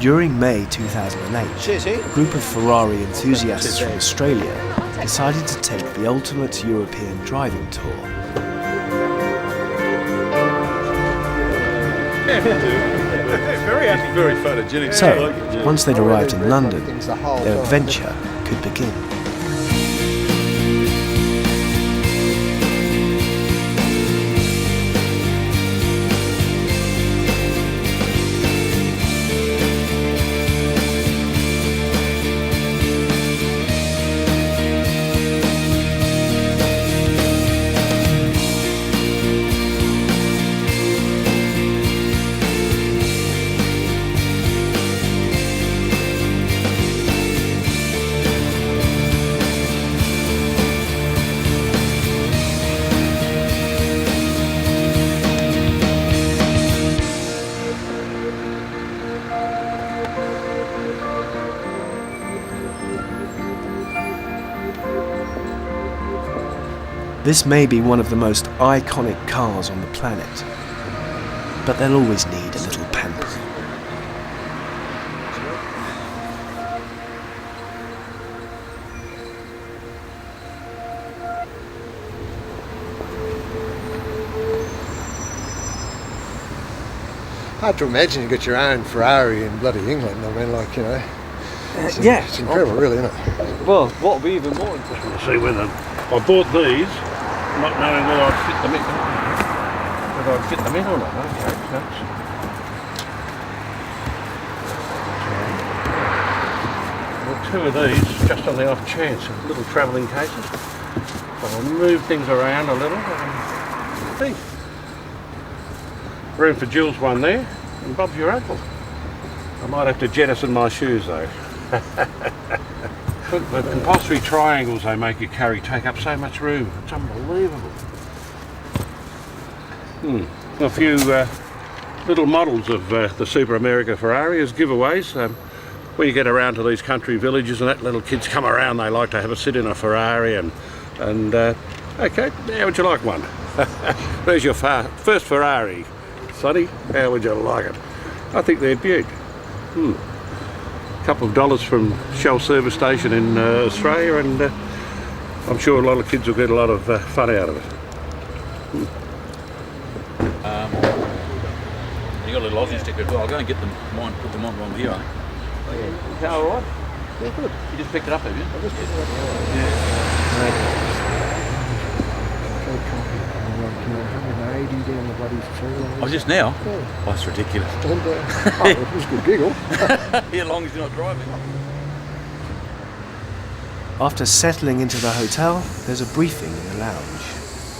During May 2008, a group of Ferrari enthusiasts from Australia decided to take the ultimate European driving tour. Very photogenic. So, once they'd arrived in London, their adventure could begin. This may be one of the most iconic cars on the planet, but they'll always need a little pampering. Hard to imagine you got your own Ferrari in bloody England. I mean, like, you know, it's incredible, really, isn't it? Well, what would be even more interesting to see whether I bought these, not knowing whether I'd fit them in, or not. Okay, well, two of these, just on the off chance, little travelling cases. I'll move things around a little and see. Room for Jill's one there, and Bob's your uncle. I might have to jettison my shoes though. The compulsory triangles they make you carry take up so much room. It's unbelievable. A few little models of the Super America Ferrari as giveaways. When you get around to these country villages and that, little kids come around, they like to have a sit in a Ferrari and okay, how would you like one? There's your first Ferrari. Sonny, how would you like it? I think they're beaut. A couple of dollars from Shell service station in Australia, and I'm sure a lot of kids will get a lot of fun out of it. You got a little Aussie sticker as well. I'll go and get them, mine, put them on while I'm here, I think. Oh, yeah. Is that all right? Yeah, good. You just picked it up, have you? I just picked it up. Oh, just now? Yeah. Oh, that's ridiculous. And, it was a good giggle. As long as you're not driving. After settling into the hotel, there's a briefing in the lounge.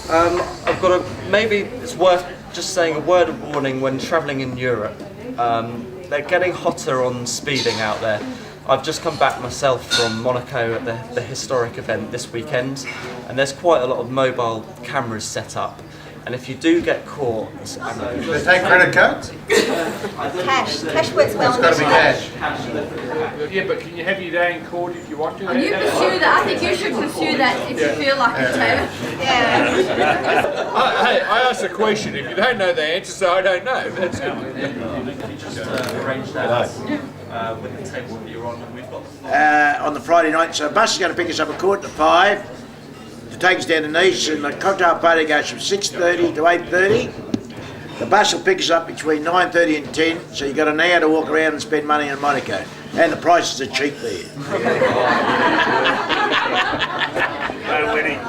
I've got maybe it's worth just saying a word of warning when travelling in Europe. They're getting hotter on speeding out there. I've just come back myself from Monaco at the historic event this weekend, and there's quite a lot of mobile cameras set up. And if you do get caught... They take credit cards? Cash. Cash works well. It's got to be cash. Yeah, but can you have your day in court if you want to? You pursue that. I think you should pursue that if you feel like it, Taylor. Yeah. Hey, I asked a question. If you don't know the answer, so I don't know. That's good. Just arrange that with the table that you're on, and we've got... On the Friday night, so a bus is going to pick us up at 5:15 to take us down to Nice, and the cocktail party goes from 6:30 to 8:30. The bus will pick us up between 9:30 and 10, so you've got an hour to walk around and spend money in Monaco. And the prices are cheap there. No winning.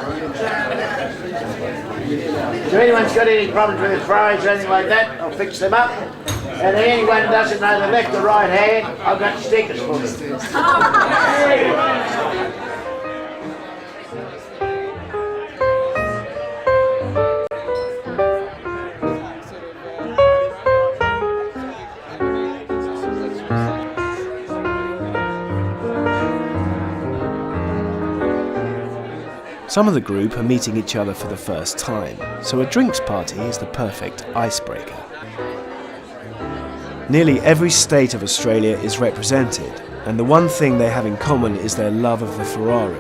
If anyone's got any problems with fries or anything like that, I'll fix them up. And if anyone doesn't know the left or right hand, I've got stickers for them. Some of the group are meeting each other for the first time, so a drinks party is the perfect icebreaker. Nearly every state of Australia is represented, and the one thing they have in common is their love of the Ferrari.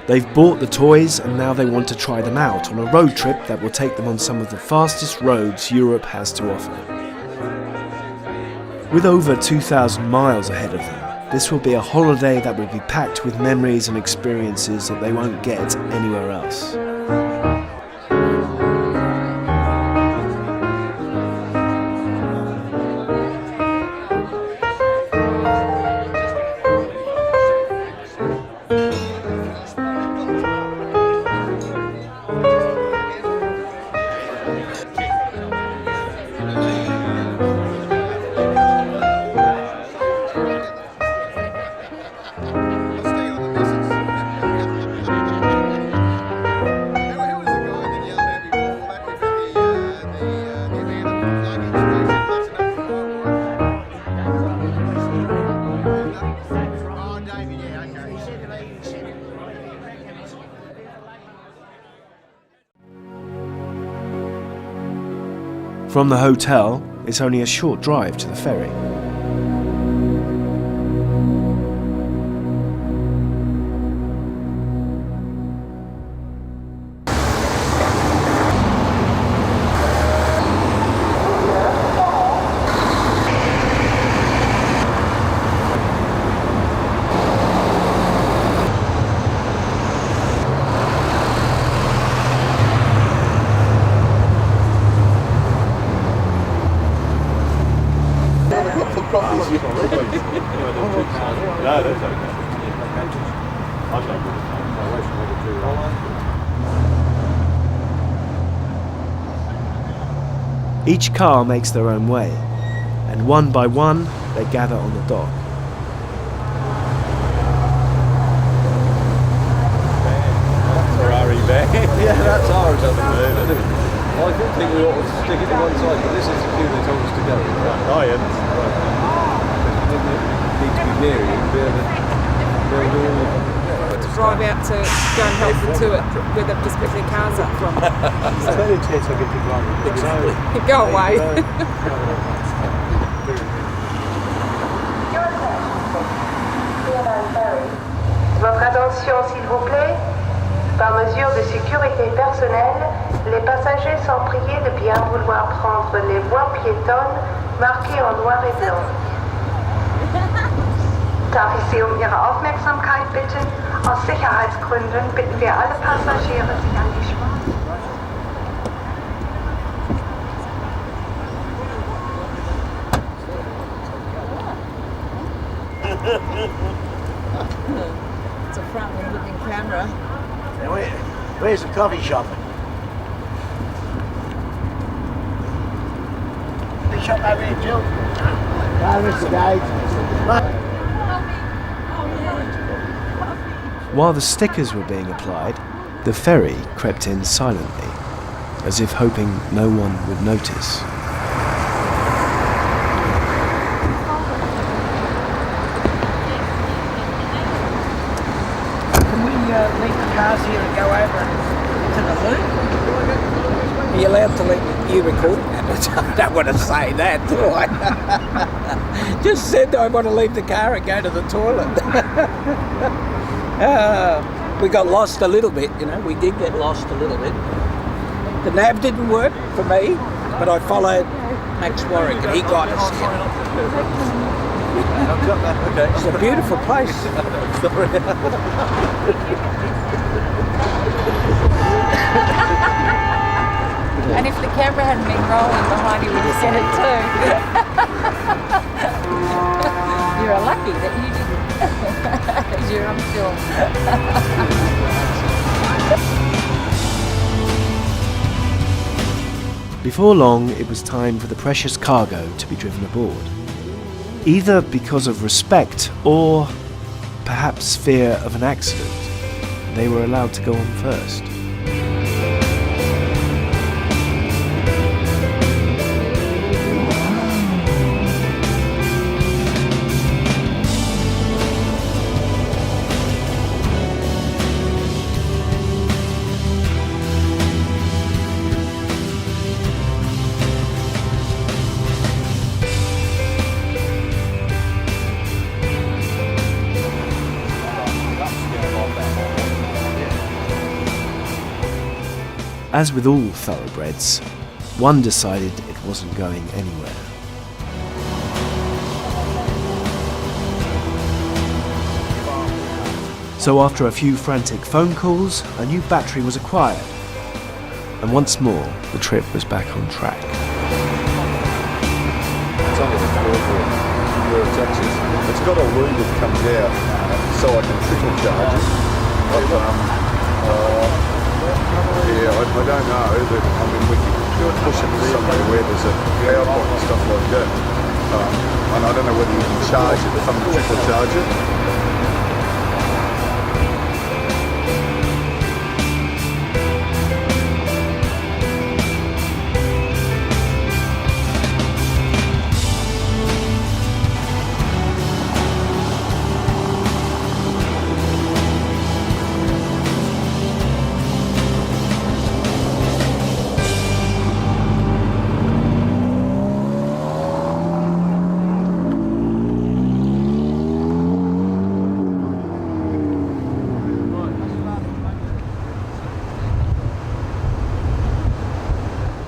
They've bought the toys and now they want to try them out on a road trip that will take them on some of the fastest roads Europe has to offer. With over 2,000 miles ahead of them, this will be a holiday that will be packed with memories and experiences that they won't get anywhere else. From the hotel, it's only a short drive to the ferry. Each car makes their own way, and one by one they gather on the dock. Ferrari van. Yeah, that's ours at the moment. I did think we ought to stick it to one side, but this is the queue they told us to go. I am. Need to be near you and be able to drive out to go and help the tour where they've just picked their cars up from. Exactly. Go away. Votre attention s'il vous plaît. Par mesure de sécurité personnelle, les passagers sont priés de bien vouloir prendre les voies piétonnes marquées en noir et blanc. Darf ich Sie um Ihre Aufmerksamkeit bitten? Aus Sicherheitsgründen bitten wir alle Passagiere, sich an die Straße. It's a front-looking camera. Now where's the coffee shop? The shop over here, Jill. No, Mr. Gage. While the stickers were being applied, the ferry crept in silently, as if hoping no one would notice. Can we leave the cars here and go over to the loop? Are you allowed to leave you recording that? I don't want to say that, do I? Just said I want to leave the car and go to the toilet. We got lost a little bit, you know, we did get lost a little bit. The nav didn't work for me, but I followed Max Warwick and he got us here. Okay. It's a beautiful place. And if the camera hadn't been rolling behind you, we'd have seen it too. You're lucky that you didn't. You're on film. Before long, it was time for the precious cargo to be driven aboard. Either because of respect or perhaps fear of an accident, they were allowed to go on first. As with all thoroughbreds, one decided it wasn't going anywhere. So after a few frantic phone calls, a new battery was acquired, and once more the trip was back on track. It's under the floorboard where it touches. It's got a loo that comes out so I can trickle charge it. Yeah, I don't know, but I mean we could push it somewhere where there's a power point and stuff like that. And I don't know whether you can charge it from the trickle charger.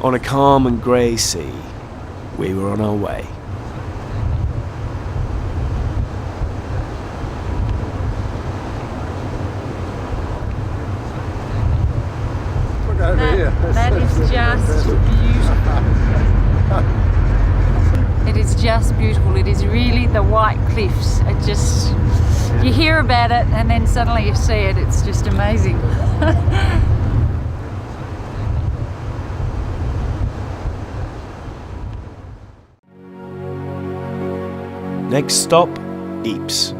On a calm and grey sea, we were on our way. Look over here. That is just beautiful. It is just beautiful. It is really the white cliffs. It just, you hear about it and then suddenly you see it. It's just amazing. Next stop, Ypres.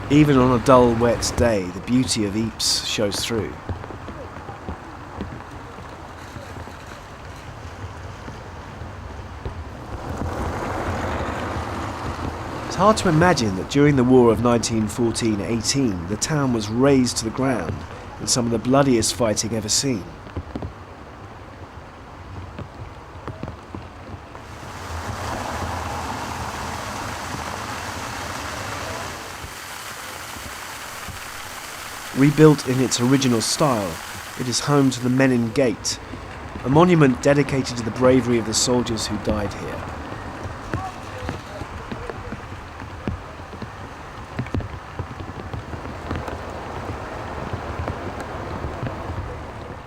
Even on a dull, wet day, the beauty of Ypres shows through. It's hard to imagine that during the war of 1914-18, the town was razed to the ground in some of the bloodiest fighting ever seen. Rebuilt in its original style, it is home to the Menin Gate, a monument dedicated to the bravery of the soldiers who died here.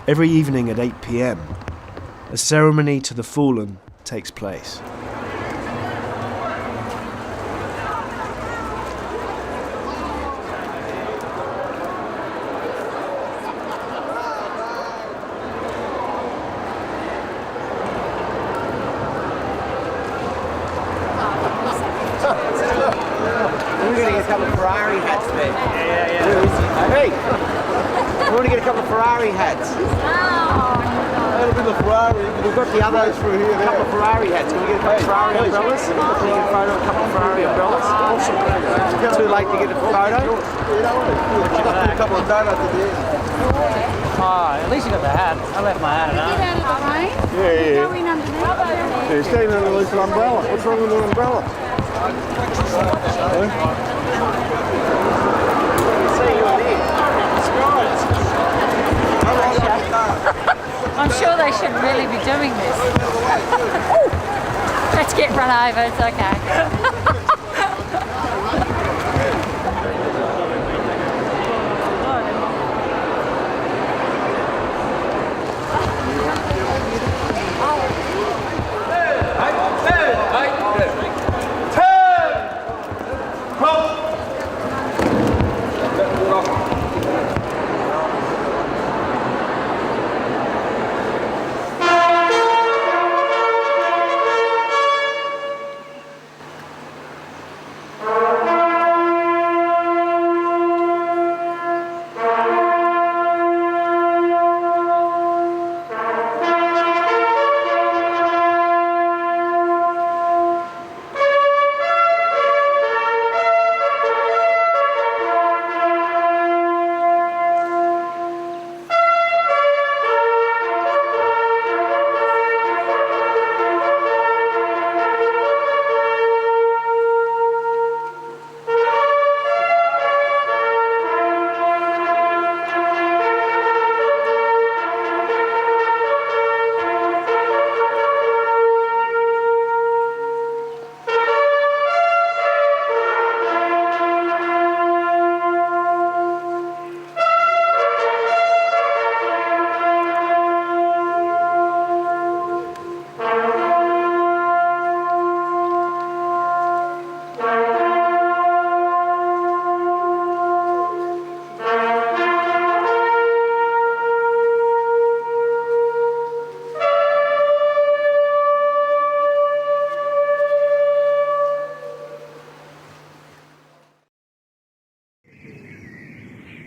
Every evening at 8 p.m, a ceremony to the fallen takes place. We're going to get a couple of Ferrari hats there. Yeah. Where is he? Hey! We want to get a couple of Ferrari hats. That'll be the Ferrari. We've got the other through here. couple of Ferrari hats. Can we get a couple of Ferrari umbrellas? Can we get a photo of a couple of Ferrari umbrellas? Too late to get a photo? You don't want to put a couple of donuts at the end. Oh, at least you got the hat. I left my hat at home. Get out of the rain. Yeah. Go in underneath. Yeah, you're standing underneath an umbrella. What's wrong with an umbrella? I'm sure they shouldn't really be doing this. Let's get run over, it's okay.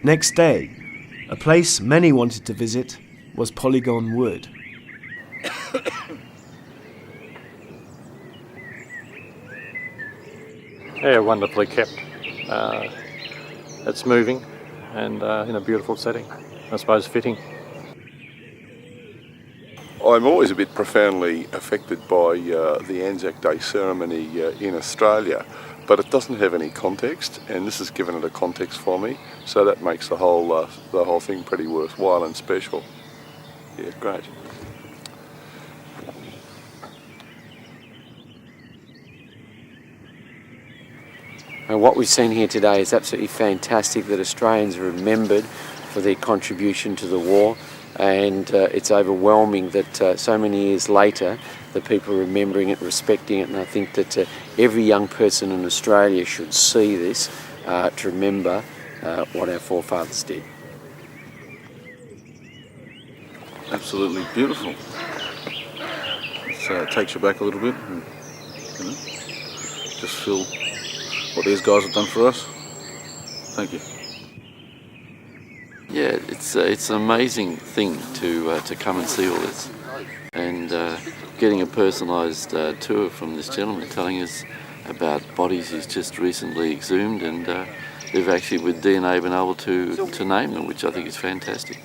Next day, a place many wanted to visit was Polygon Wood. Yeah, wonderfully kept. It's moving and in a beautiful setting, I suppose fitting. I'm always a bit profoundly affected by the Anzac Day ceremony in Australia, but it doesn't have any context, and this has given it a context for me, so that makes the whole thing pretty worthwhile and special. Yeah, great. And what we've seen here today is absolutely fantastic, that Australians are remembered for their contribution to the war, and it's overwhelming that so many years later the people are remembering it, respecting it, and I think that every young person in Australia should see this to remember what our forefathers did. Absolutely beautiful. It takes you back a little bit and just feel what these guys have done for us. Thank you. Yeah, it's an amazing thing to come and see all this, and getting a personalised tour from this gentleman telling us about bodies he's just recently exhumed, and they've actually with DNA been able to name them, which I think is fantastic.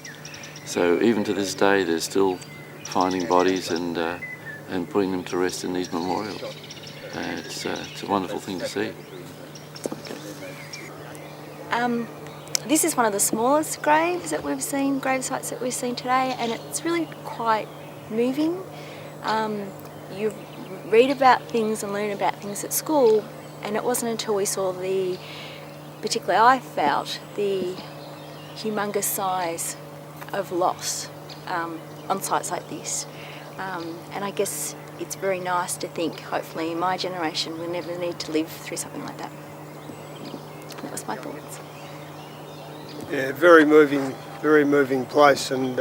So even to this day, they're still finding bodies and putting them to rest in these memorials. It's a wonderful thing to see. This is one of the smallest graves that we've seen, grave sites that we've seen today, and it's really quite moving. You read about things and learn about things at school, and it wasn't until we saw particularly I felt, the humongous size of loss on sites like this. And I guess it's very nice to think, hopefully in my generation, we'll never need to live through something like that. That was my thoughts. Yeah, very moving place, and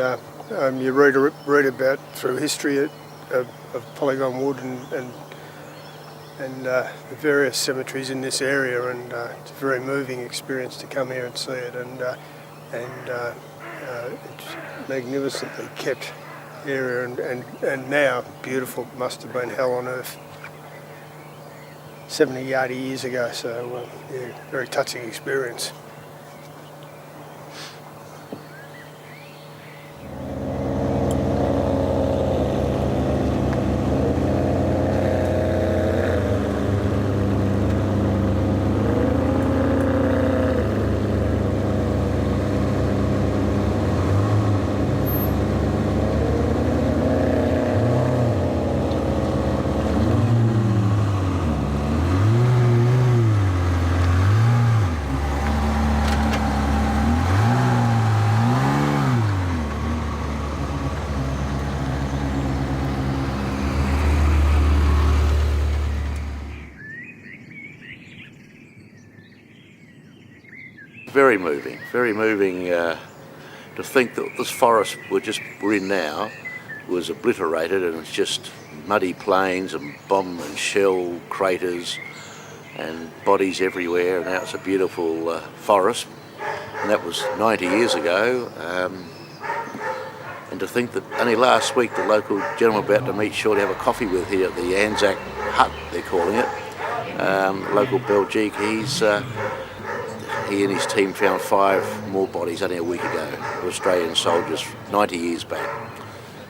you read about through history of Polygon Wood and the various cemeteries in this area, and it's a very moving experience to come here and see it, and it's magnificently kept area, and now beautiful. Must have been hell on earth 70, 80 years ago, so yeah, very touching experience. Very moving to think that this forest we're in now was obliterated, and it's just muddy plains and bomb and shell craters and bodies everywhere, and now it's a beautiful forest, and that was 90 years ago. And to think that only last week the local gentleman about to meet short to have a coffee with here at the Anzac Hut, they're calling it, local Belgique, he and his team found 5 more bodies only a week ago of Australian soldiers 90 years back,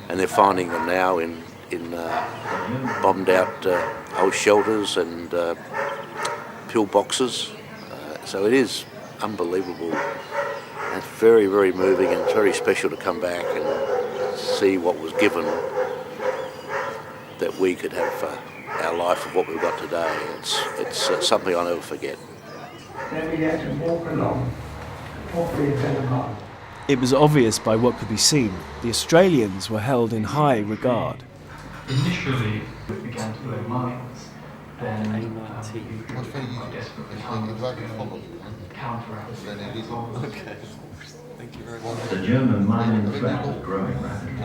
and they're finding them now in bombed out old shelters and pillboxes. So it is unbelievable. It's very, very moving, and it's very special to come back and see what was given that we could have our life of what we've got today. It's something I'll never forget. It was obvious by what could be seen, the Australians were held in high regard. Initially, we began to load mines, then we quite desperately counteract. Okay. Thank you very much. The German mining threat was growing rapidly.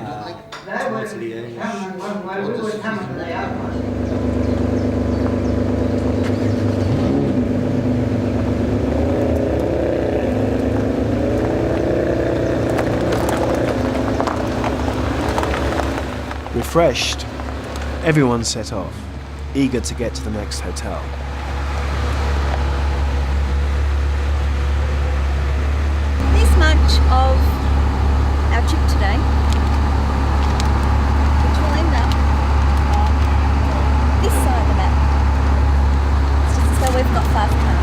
Refreshed, everyone set off, eager to get to the next hotel. This much of our trip today, which will end up on this side of the map. It's just as though we've got 5 cars.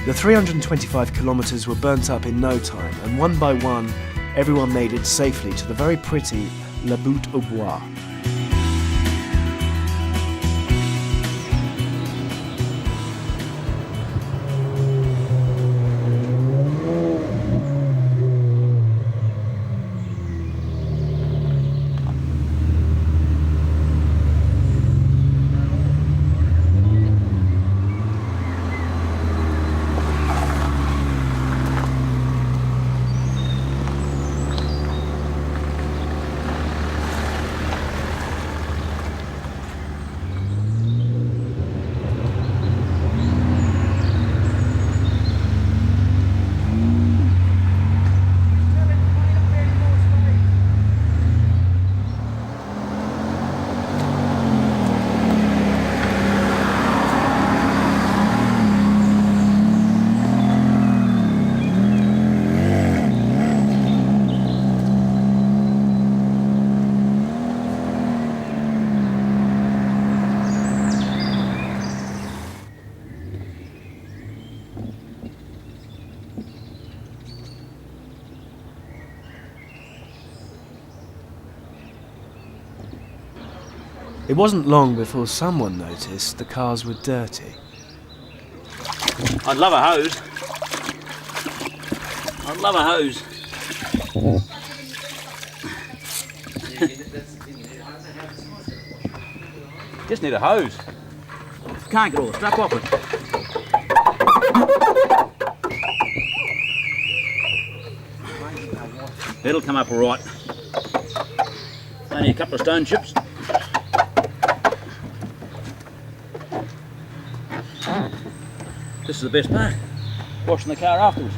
The 325 kilometres were burnt up in no time, and one by one, everyone made it safely to the very pretty La Butte aux Bois. It wasn't long before someone noticed the cars were dirty. I'd love a hose. I'd love a hose. Just need a hose. Can't get all the stuff off it. It'll come up all right. Only a couple of stone chips. This is the best part, washing the car afterwards.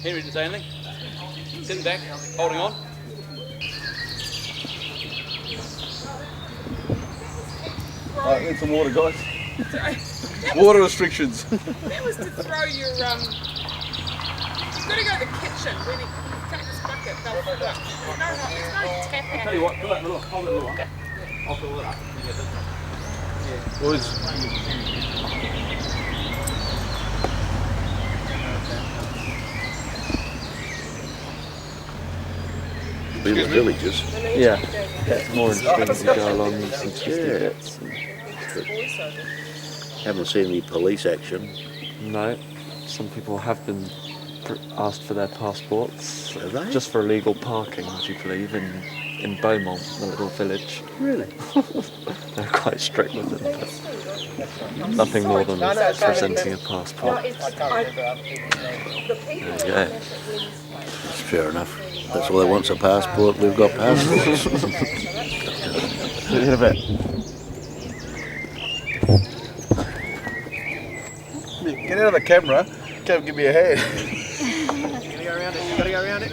Henry didn't say anything. Sitting back, holding on. Right, need some water, guys. Sorry. Water restrictions. That was to throw your, you've got to go to the kitchen when you take this bucket, they'll fill up. There's no tap out. Tell you what, hold it a little one. I'll fill it up. Boys. Little villages. Yeah, it's more interesting as you go along and some twisty bits. Haven't seen any police action. No, some people have been asked for their passports. Have they? Just for illegal parking, would you believe, in Beaumont, the little village. Really? They're quite strict with them, but nothing more than presenting a passport. There you go. That's fair enough. That's all they want's a passport. We've got passports. See you in a bit. Get out of the camera. Come give me a hand. Gotta go around it.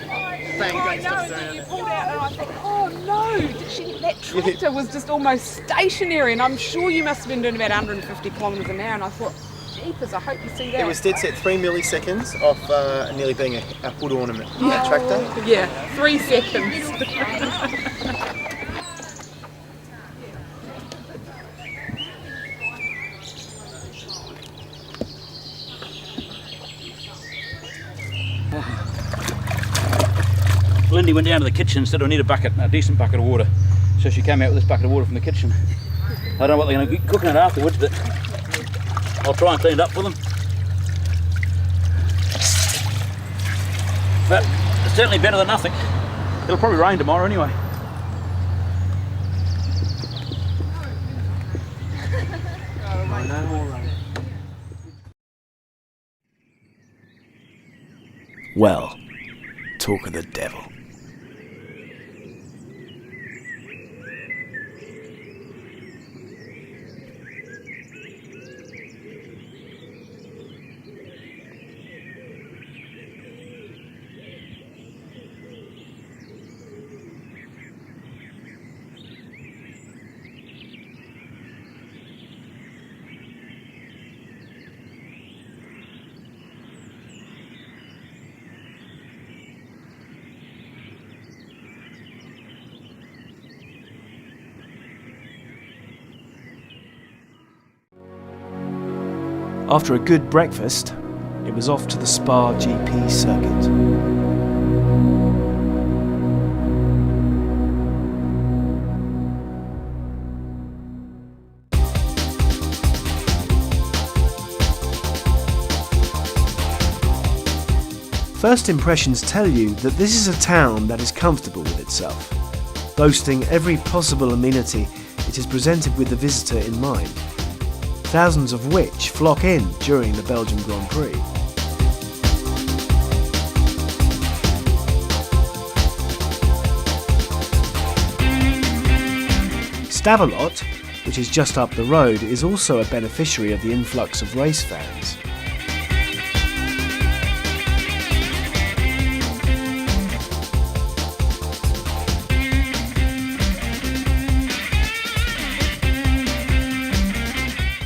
Bang, I know, and then you pulled out and I think, oh no, that tractor was just almost stationary, and I'm sure you must have been doing about 150 kilometres an hour, and I thought, Jeepers, I hope you see that. It was dead set 3 milliseconds off nearly being a wood ornament. That tractor. Yeah, 3 seconds. Lindy went down to the kitchen and said, I need a decent bucket of water. So she came out with this bucket of water from the kitchen. I don't know what they're going to be cooking it afterwards, but I'll try and clean it up for them. But it's certainly better than nothing. It'll probably rain tomorrow anyway. Well, talk of the devil. After a good breakfast, it was off to the Spa GP circuit. First impressions tell you that this is a town that is comfortable with itself, boasting every possible amenity it is presented with the visitor in mind, thousands of which flock in during the Belgian Grand Prix. Stavelot, which is just up the road, is also a beneficiary of the influx of race fans.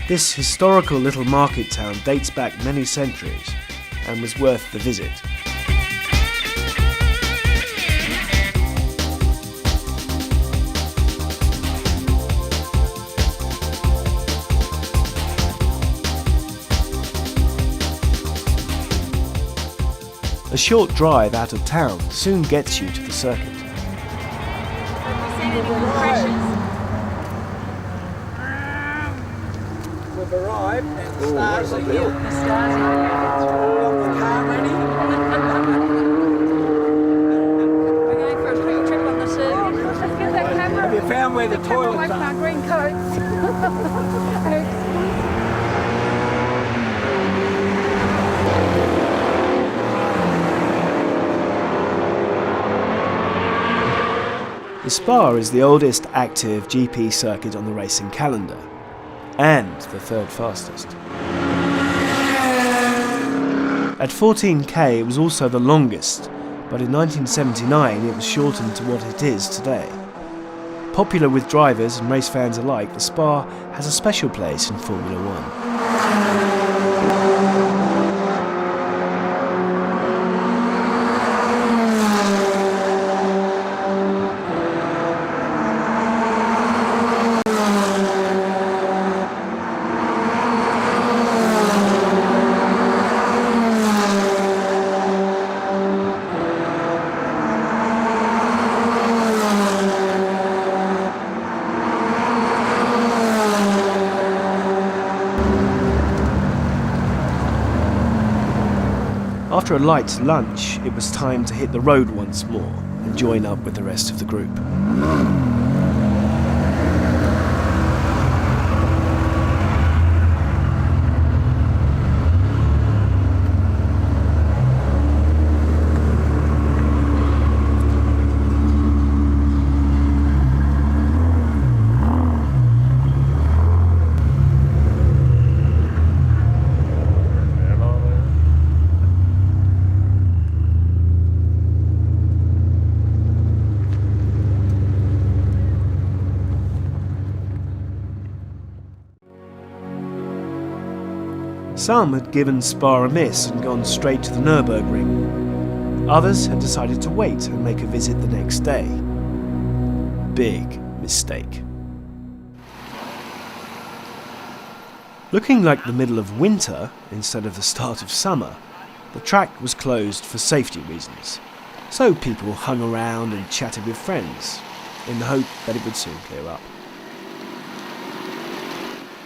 This historical little market town dates back many centuries and was worth the visit. A short drive out of town soon gets you to the circuit. We've arrived and the stars are here. The stars are here. Got the car ready. We're going for a quick trip on the circuit. Let's get that camera. Have you found where the toilets away from our green coats. The Spa is the oldest active GP circuit on the racing calendar, and the third fastest. At 14k it was also the longest, but in 1979 it was shortened to what it is today. Popular with drivers and race fans alike, the Spa has a special place in Formula One. After a light lunch, it was time to hit the road once more and join up with the rest of the group. Some had given Spa a miss and gone straight to the Nürburgring. Others had decided to wait and make a visit the next day. Big mistake. Looking like the middle of winter instead of the start of summer, the track was closed for safety reasons, so people hung around and chatted with friends, in the hope that it would soon clear up.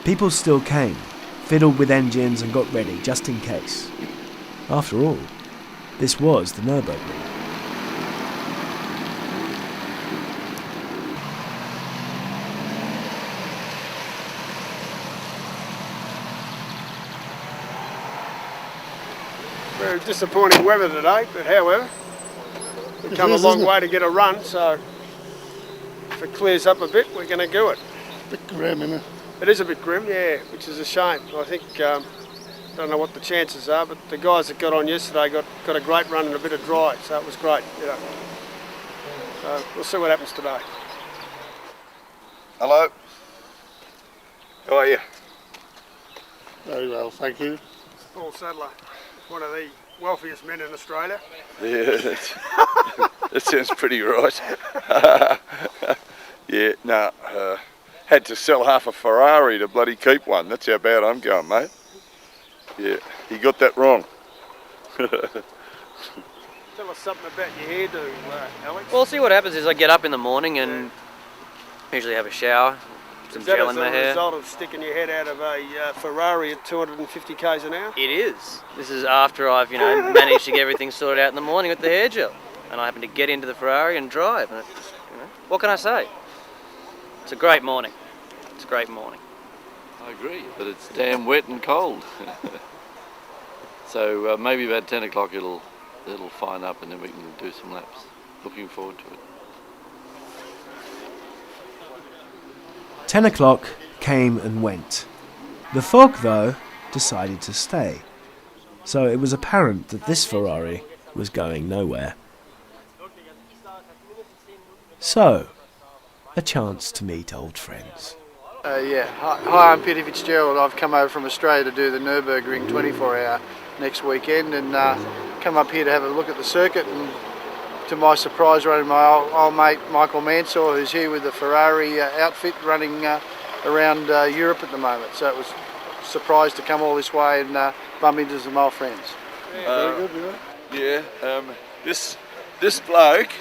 People still came, fiddled with engines and got ready just in case. After all, this was the Nürburgring. Very disappointing weather today, but however, we've come a long way to get a run, so if it clears up a bit, we're going to do it. Bit grim, isn't it? It is a bit grim, yeah, which is a shame. I think, don't know what the chances are, but the guys that got on yesterday got a great run and a bit of dry, so it was great. Yeah. So we'll see what happens today. Hello. How are you? Very well, thank you. Paul Sadler, one of the wealthiest men in Australia. Yeah, that sounds pretty right. Yeah, no, had to sell half a Ferrari to bloody keep one. That's how bad I'm going, mate. Yeah, you got that wrong. Tell us something about your hairdo, Alex. Well, see what happens is I get up in the morning and usually have a shower, some gel in my hair. Is that as a result of sticking your head out of a Ferrari at 250 k's an hour? It is. This is after I've, managed to get everything sorted out in the morning with the hair gel. And I happen to get into the Ferrari and drive. And it's, what can I say? It's a great morning. It's a great morning. I agree, but it's damn wet and cold. So maybe about 10 o'clock it'll fine up and then we can do some laps. Looking forward to it. 10 o'clock came and went. The fog, though, decided to stay. So it was apparent that this Ferrari was going nowhere. So, a chance to meet old friends. Hi, I'm Peter Fitzgerald. I've come over from Australia to do the Nürburgring 24-hour next weekend and come up here to have a look at the circuit, and to my surprise running my old mate Michael Mansour, who's here with the Ferrari outfit running around Europe at the moment. So it was a surprise to come all this way and bump into some old friends. Very good, yeah. This bloke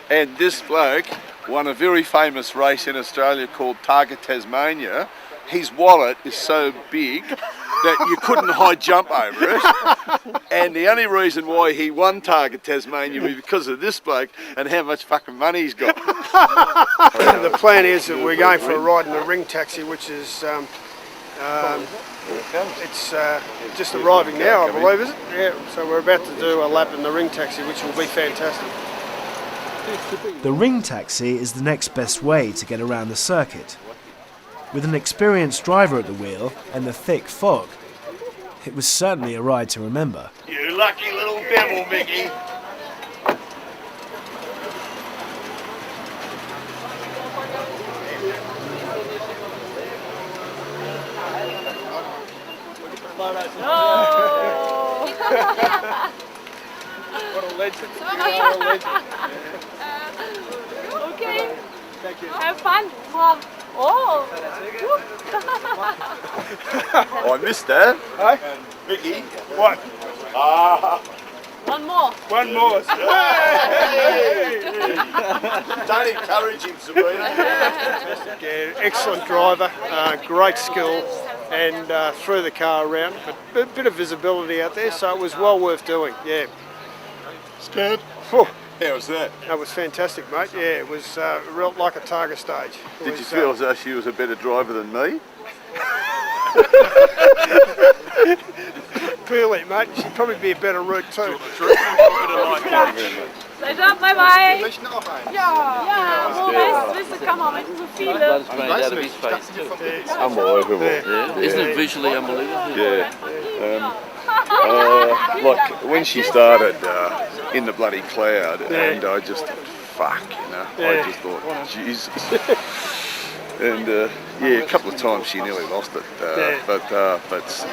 and this bloke won a very famous race in Australia called Targa Tasmania. His wallet is so big that you couldn't high jump over it. And the only reason why he won Targa Tasmania was because of this bloke and how much fucking money he's got. The plan is that we're going for a ride in the ring taxi, which is it's just arriving now, I believe, is it? Yeah. So we're about to do a lap in the ring taxi, which will be fantastic. The ring taxi is the next best way to get around the circuit. With an experienced driver at the wheel and the thick fog, it was certainly a ride to remember. You lucky little devil, Mickey. What a legend. You are a legend. Okay. Thank you. Have fun. Oh. I missed that. Hey? Mickey. What? One more. One more. Hey! Don't encourage him, Sabrina. Yeah, excellent driver, great skill, and threw the car around. But a bit of visibility out there, so it was well worth doing. Yeah. Scared? How was that? That was fantastic, mate. Yeah, it was real like a Targa stage. Did you feel as though she was a better driver than me? Clearly, mate. She'd probably be a better route too. Pleasure, bye bye. Ja, wo weißt du, kann man mit so viele. Blood's drained out of his face too. Unbelievable. Isn't it visually unbelievable? Yeah. Like when she started in the bloody cloud, and I just thought, fuck, I just thought, Jesus. And yeah, a couple of times she nearly lost it, but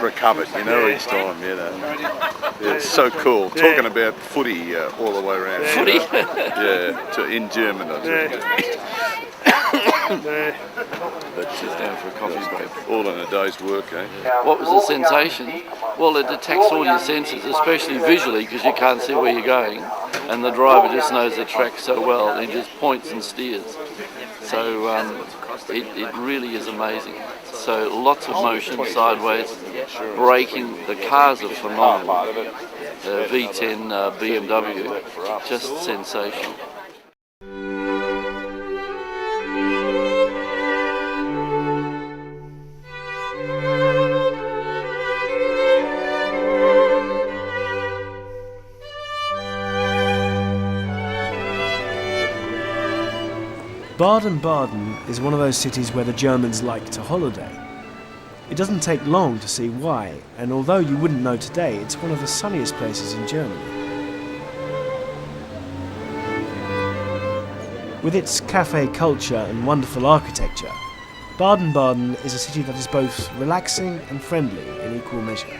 recovered, you know, each time, you know. Yeah, it's so cool. Talking about footy all the way around. Footy? Yeah, in German. But she's down for a coffee break. All in a day's work, eh? What was the sensation? Well, it detects all your senses, especially visually, because you can't see where you're going, and the driver just knows the track so well, he just points and steers. So it really is amazing. So lots of motion sideways, braking. The cars are phenomenal. V10 BMW, just sensational. Baden-Baden is one of those cities where the Germans like to holiday. It doesn't take long to see why, and although you wouldn't know today, it's one of the sunniest places in Germany. With its cafe culture and wonderful architecture, Baden-Baden is a city that is both relaxing and friendly in equal measure.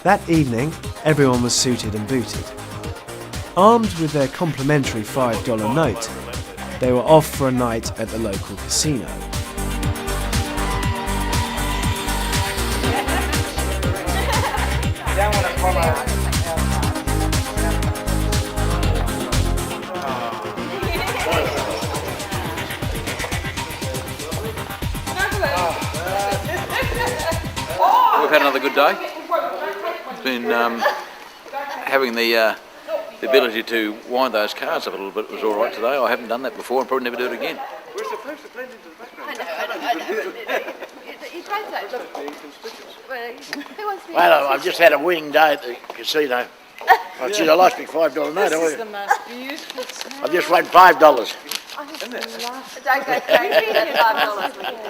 That evening, everyone was suited and booted. Armed with their complimentary $5 note, they were off for a night at the local casino. We've had another good day. Been having the ability to wind those cars up a little bit was all right today. I haven't done that before and probably never do it again. We're supposed to blend into the background. Well, I've just had a winning day at the casino. I said I lost me $5 note. This is the most beautiful. I've just won $5. Don't go crazy. $5.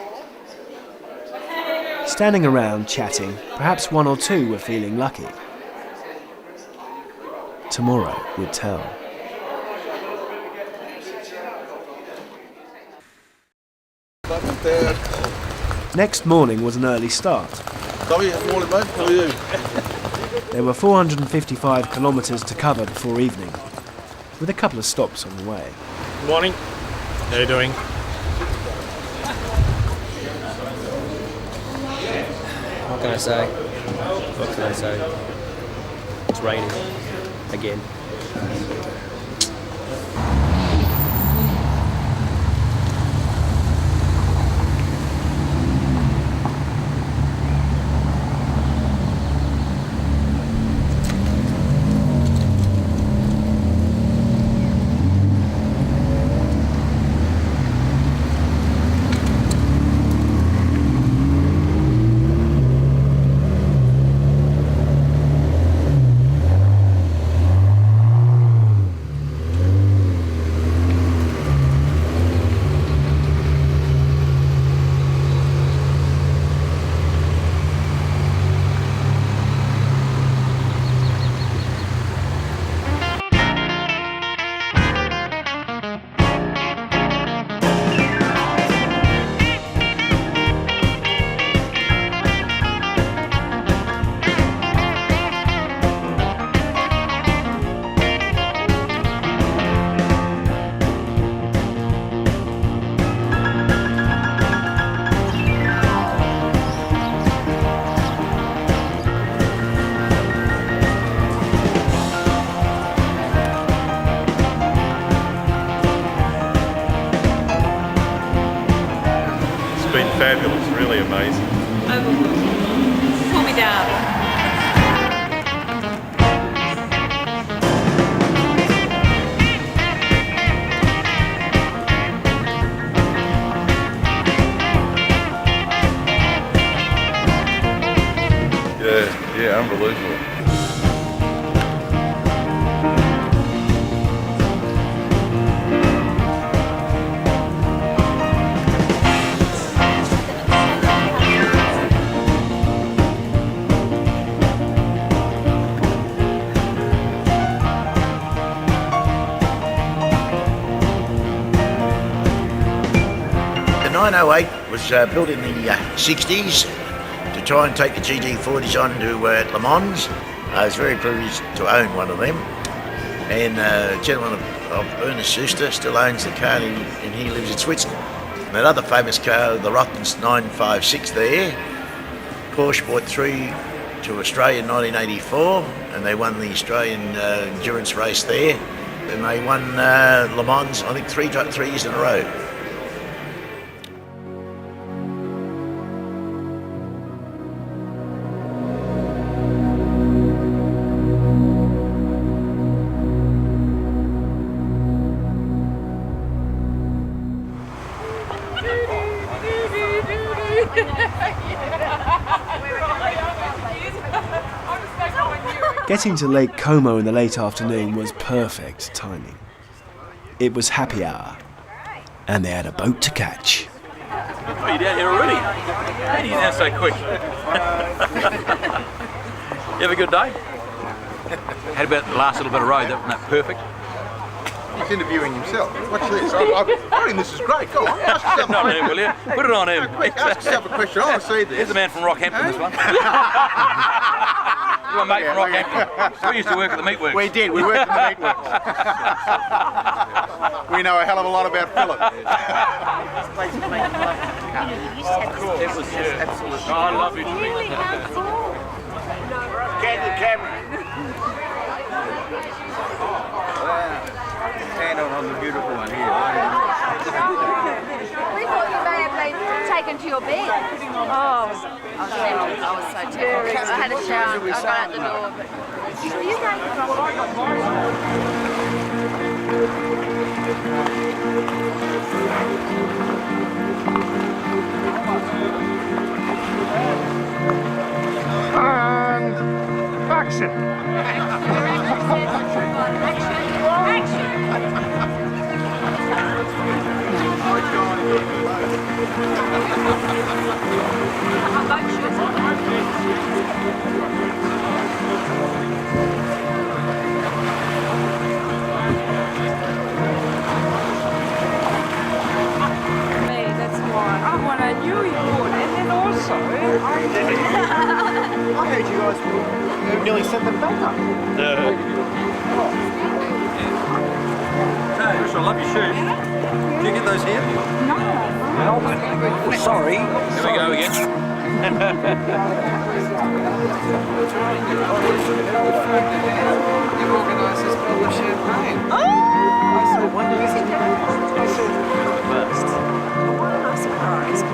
Standing around chatting, perhaps one or two were feeling lucky. Tomorrow would tell. Next morning was an early start. Morning, mate. How are you? There were 455 kilometres to cover before evening, with a couple of stops on the way. Good morning. How are you doing? What can I say? What can I say? It's raining again. Fabulous, really amazing. Formidable. Yeah, unbelievable. The 908 was built in the 60s to try and take the GT40s on to Le Mans. I was very privileged to own one of them. And a gentleman of Ernest Schuster still owns the car and he lives in Switzerland. And that other famous car, the Rockens 956 there, Porsche brought through to Australia in 1984 and they won the Australian endurance race there. And they won Le Mans, I think, three years in a row. Getting to Lake Como in the late afternoon was perfect timing. It was happy hour, and they had a boat to catch. Oh, you're down here already? How do you down so quick? You have a good day? How about the last little bit of road? Wasn't that perfect? He's interviewing himself. Watch this. I think this is great. Go on, ask yourself Put it on him, will you? Put it on him. Quick, ask yourself a question. I want to see this. Here's the man from Rockhampton, this one. You're a mate from Rockhampton. We used to work at the meatworks. We did. We worked at the meatworks. We know a hell of a lot about Philip. It was absolutely. Oh, I love you. Candid camera. Stand on the beautiful one here. We thought you may have been taken to your bed. Oh, I was so tired. I had a shower. I got out the door. But you And action. That's why. I knew you would, and then also I heard you guys nearly sent them back up. Hey, Bruce, I love your shoes. Did you get those here? No. Well, sorry. Here we go again. You organised this bottle of champagne. Oh! I said, when did you see that? I said, first. I'm surprised.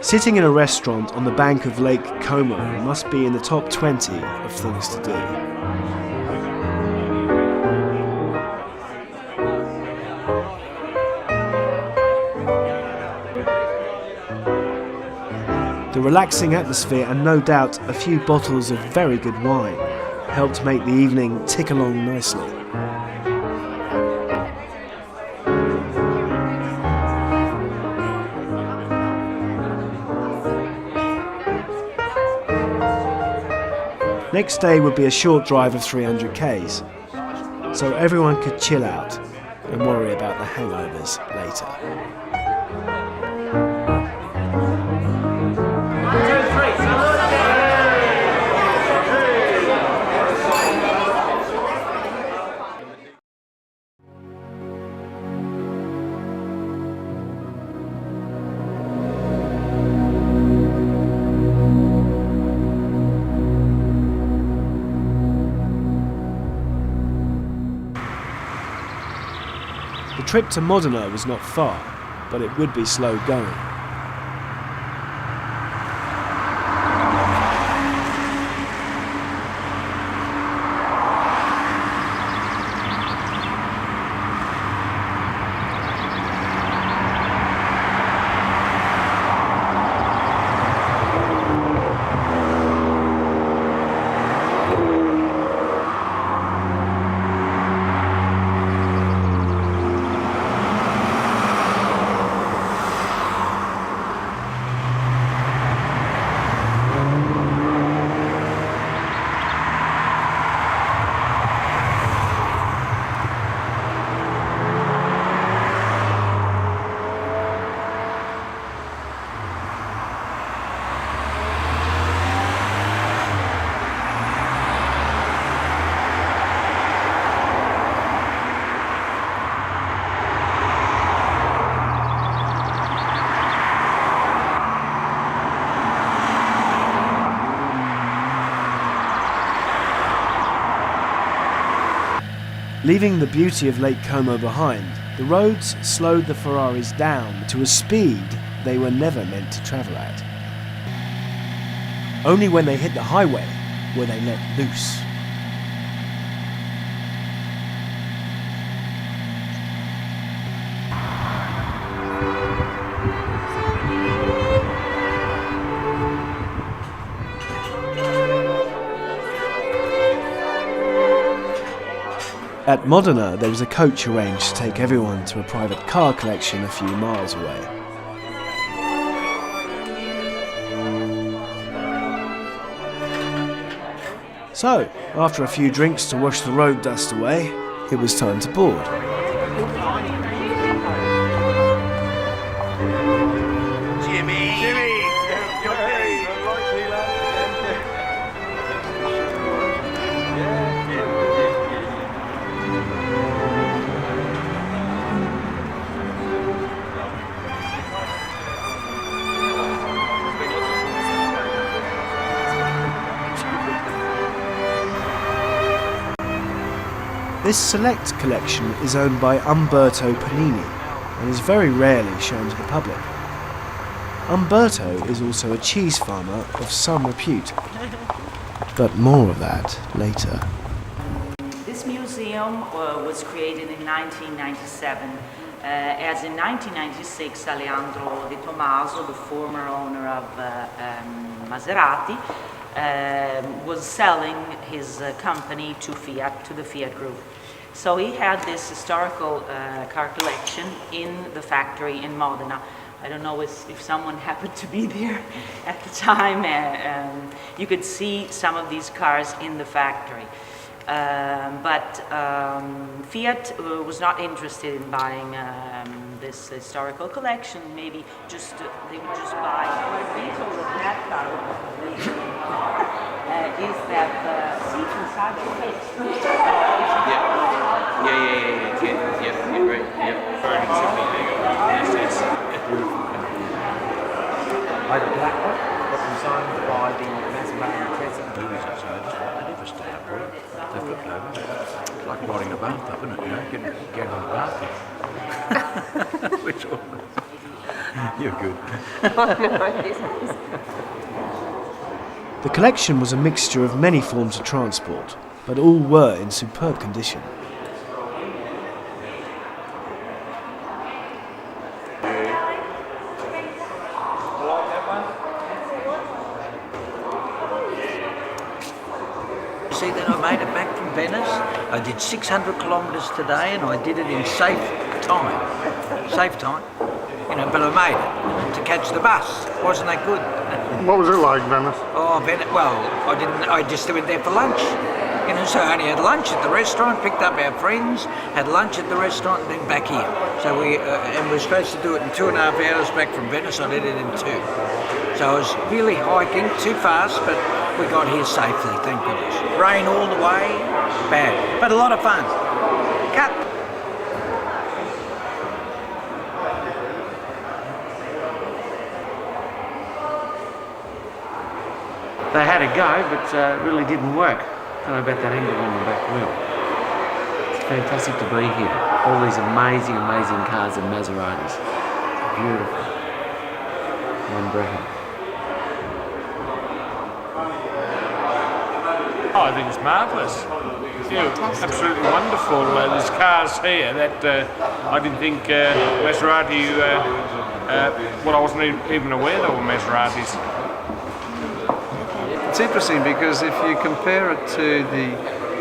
Sitting in a restaurant on the bank of Lake Como must be in the top 20 of things to do. The relaxing atmosphere and no doubt a few bottles of very good wine helped make the evening tick along nicely. Next day would be a short drive of 300 k's, so everyone could chill out and worry about the hangovers later. The trip to Modena was not far, but it would be slow going. Leaving the beauty of Lake Como behind, the roads slowed the Ferraris down to a speed they were never meant to travel at. Only when they hit the highway were they let loose. At Modena, there was a coach arranged to take everyone to a private car collection a few miles away. So, after a few drinks to wash the road dust away, it was time to board. This select collection is owned by Umberto Panini and is very rarely shown to the public. Umberto is also a cheese farmer of some repute, but more of that later. This museum was created in 1997, as in 1996 Alejandro De Tomaso, the former owner of Maserati, was selling his company to Fiat, to the Fiat Group. So he had this historical car collection in the factory in Modena. I don't know if someone happened to be there at the time. You could see some of these cars in the factory. But Fiat was not interested in buying this historical collection. Maybe just they would just buy. What we told of that car is that the seat inside the fit. Yeah, you're right. I had a black one that was designed by the Maserati president. I never stay up for it. They flipped over. It's like riding a boat. bathtub, isn't it? You know, getting on the bathtub. Which one? You're good. The collection was a mixture of many forms of transport, but all were in superb condition. See that I made it back from Venice. I did 600 kilometres today, and I did it in safe time. Safe time, you know. But I made it to catch the bus. Wasn't that good? What was it like, Venice? Oh, Venice. Well, I didn't. I just went there for lunch. You know, so I only had lunch at the restaurant. Picked up our friends, had lunch at the restaurant, and then back here. So and we're supposed to do it in 2.5 hours back from Venice. I did it in 2. So I was really hiking too fast, but we got here safely, thank goodness. Rain all the way, bad, but a lot of fun. Cut. They had a go, but it really didn't work. Don't know about that angle on the back wheel. It's fantastic to be here. All these amazing, amazing cars and Maseratis. Beautiful. Unbreakable. Oh, I think it's marvellous. Yeah, absolutely wonderful. There's cars here that I didn't think Maserati, well, I wasn't even aware there were Maseratis. It's interesting because if you compare it to the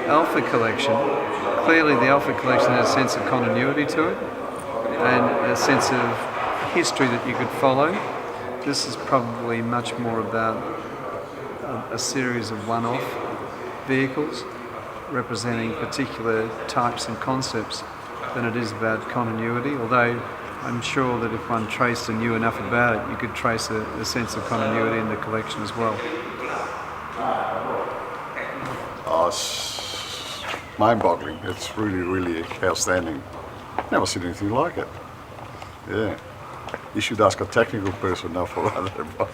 Alpha collection, clearly the Alpha collection has a sense of continuity to it and a sense of history that you could follow. This is probably much more about a series of one-off vehicles representing particular types and concepts than it is about continuity, although I'm sure that if one traced and knew enough about it, you could trace a sense of continuity in the collection as well. Oh, it's mind-boggling. It's really, really outstanding. Never seen anything like it. Yeah. You should ask a technical person now for other advice.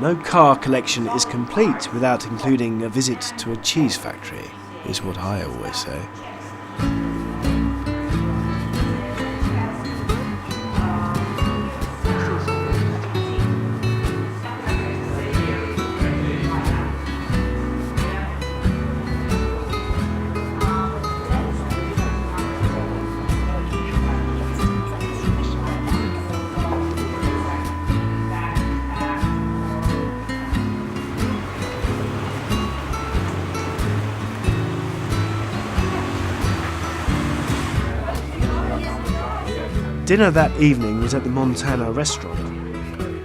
No car collection is complete without including a visit to a cheese factory, is what I always say. Dinner that evening was at the Montana restaurant.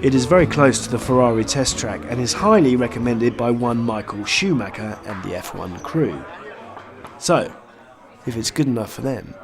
It is very close to the Ferrari test track and is highly recommended by one Michael Schumacher and the F1 crew. So, if it's good enough for them.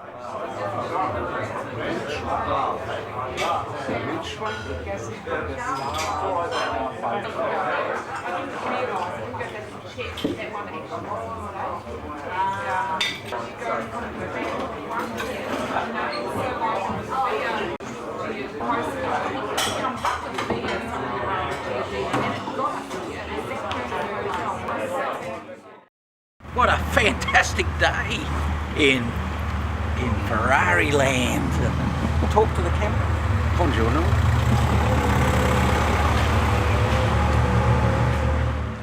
What a fantastic day in Ferrari land. Talk to the camera. Buongiorno.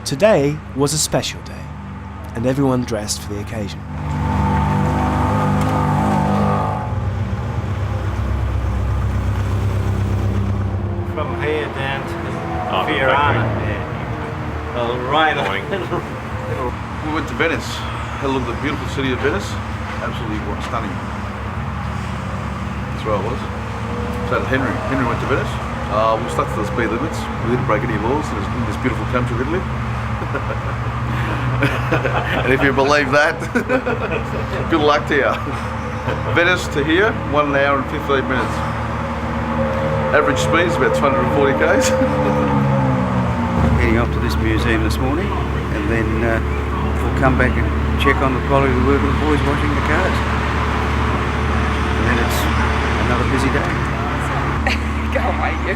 Today was a special day, and everyone dressed for the occasion. From here down to Fiorano. Right on. We went to Venice, had a look at the beautiful city of Venice. Absolutely stunning. That's where I was. So Henry went to Venice. We stuck to the speed limits. We didn't break any laws in this beautiful country of Italy. And if you believe that, good luck to you. Venice to here, 1 hour and 15 minutes. Average speed is about 240 k's. Heading off to this museum this morning, and then we'll come back and check on the quality of the work of the boys washing the cars. And then it's another busy day. Go away, you.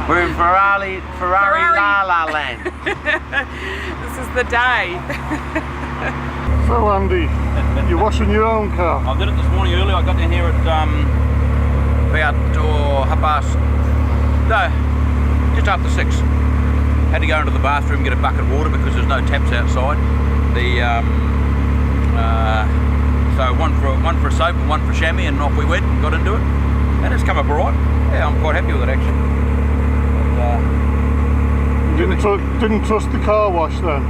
We're in Ferrari La La Land. This is the day. So Andy, you're washing your own car? I did it this morning early. I got down here at about just after 6. Had to go into the bathroom and get a bucket of water because there's no taps outside. So one for a soap and one for chamois, and off we went and got into it. And it's come up alright. Yeah, I'm quite happy with it actually. Didn't trust the car wash then?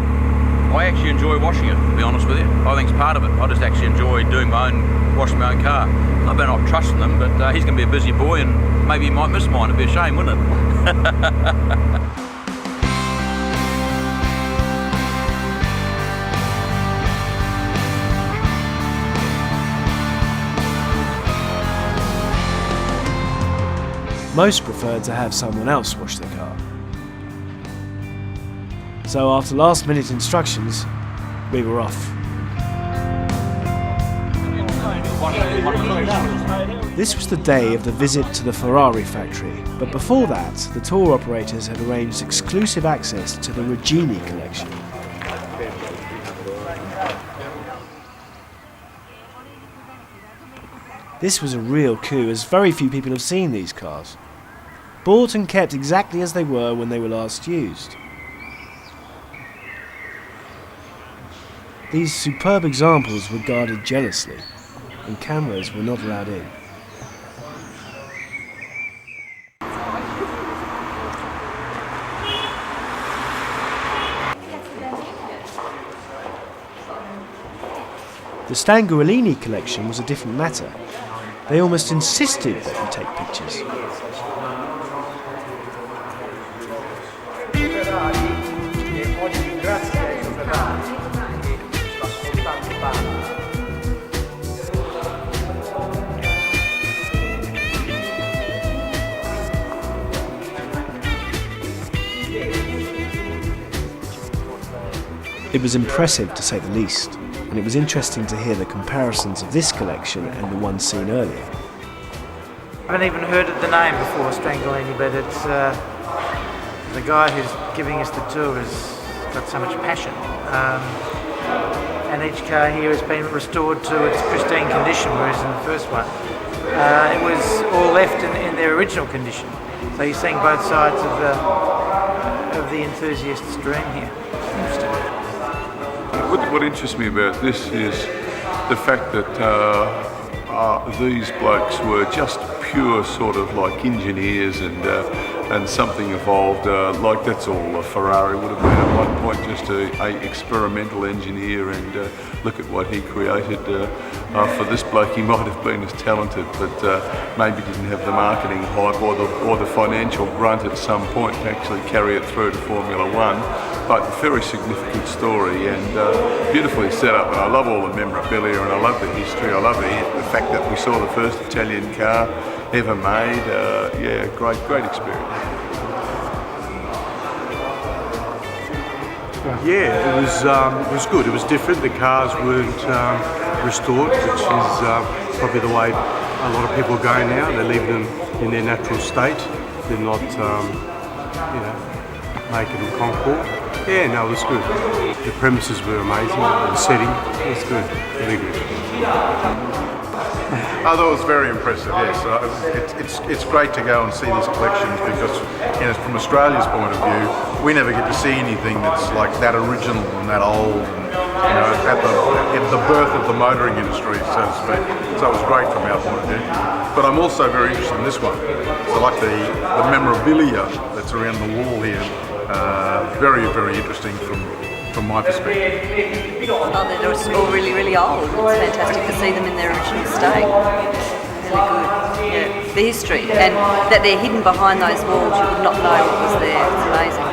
I actually enjoy washing it, to be honest with you. I think it's part of it. I just actually enjoy doing washing my own car. Not about not trusting them, but he's going to be a busy boy and maybe he might miss mine. It'd be a shame, wouldn't it? Most preferred to have someone else wash their car. So after last-minute instructions, we were off. This was the day of the visit to the Ferrari factory, but before that, the tour operators had arranged exclusive access to the Regini collection. This was a real coup, as very few people have seen these cars. Bought and kept exactly as they were when they were last used. These superb examples were guarded jealously, and cameras were not allowed in. The Stanguellini collection was a different matter. They almost insisted that you take pictures. It was impressive to say the least, and it was interesting to hear the comparisons of this collection and the one seen earlier. I haven't even heard of the name before, Stanguellini, but it's the guy who's giving us the tour has got so much passion. And each car here has been restored to its pristine condition, whereas in the first one it was all left in their original condition. So you're seeing both sides of the enthusiast's dream here. Interesting. What interests me about this is the fact that these blokes were just pure sort of like engineers and something evolved. Like that's all a Ferrari would have been at one point, just a experimental engineer, and look at what he created. For this bloke, he might have been as talented, but maybe didn't have the marketing hype or the financial grunt at some point to actually carry it through to Formula One. But very significant story and beautifully set up. And I love all the memorabilia and I love the history. I love the fact that we saw the first Italian car ever made. Yeah, great experience. Yeah, it was good. It was different. The cars weren't restored, which is probably the way a lot of people are going now. They're leaving them in their natural state. They're not, making them concord. Yeah, no, it was good. The premises were amazing. The setting was good. Really good. I thought it was very impressive, yes. It's great to go and see these collections because, from Australia's point of view, we never get to see anything that's like that original and that old, and, at the birth of the motoring industry, so to speak. So it was great from our point of view. But I'm also very interested in this one. So like the memorabilia that's around the wall here, very, very interesting from my perspective. Oh, they're all really, really old. It's fantastic to see them in their original state. Really good. Yeah. The history, and that they're hidden behind those walls. You would not know what was there. It's amazing.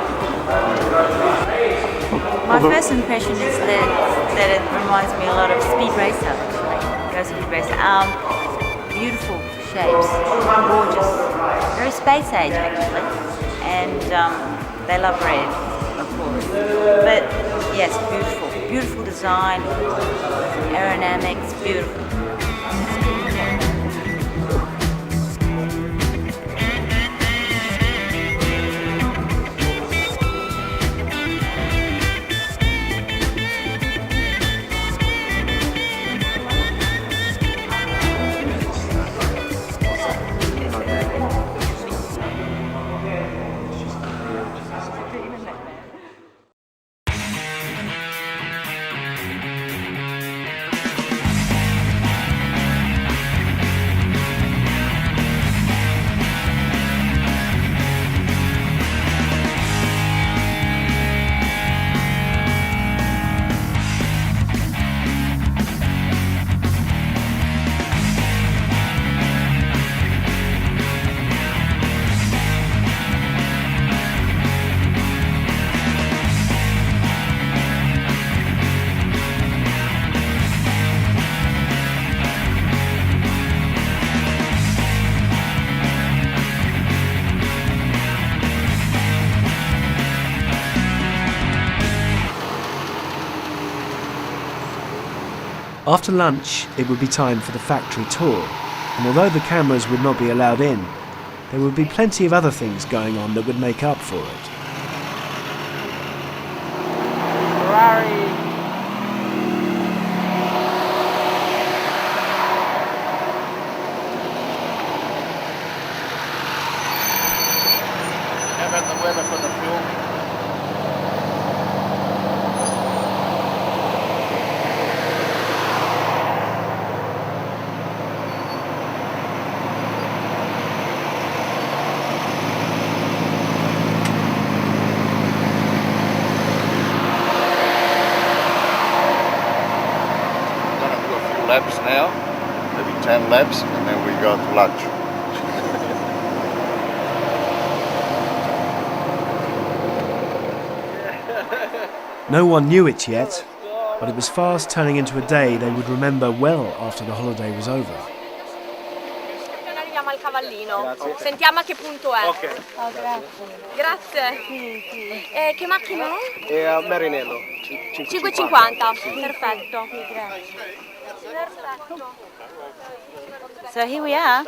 My first impression is that it reminds me a lot of Speed Racer, like Speed Racer. Beautiful shapes, gorgeous, very space age actually, and they love red, of course. But yes, beautiful design, aerodynamics, beautiful. After lunch, it would be time for the factory tour, and although the cameras would not be allowed in, there would be plenty of other things going on that would make up for it. Ferrari. How about the weather for the filming? Laps now, maybe 10 laps, and then we go to lunch. No one knew it yet, but it was fast turning into a day they would remember well after the holiday was over. Arriviamo al cavallino. Sentiamo a che punto è. Ok. Oh, grazie. Che macchina è? È a Marinello. 5,50. Perfetto. So here we are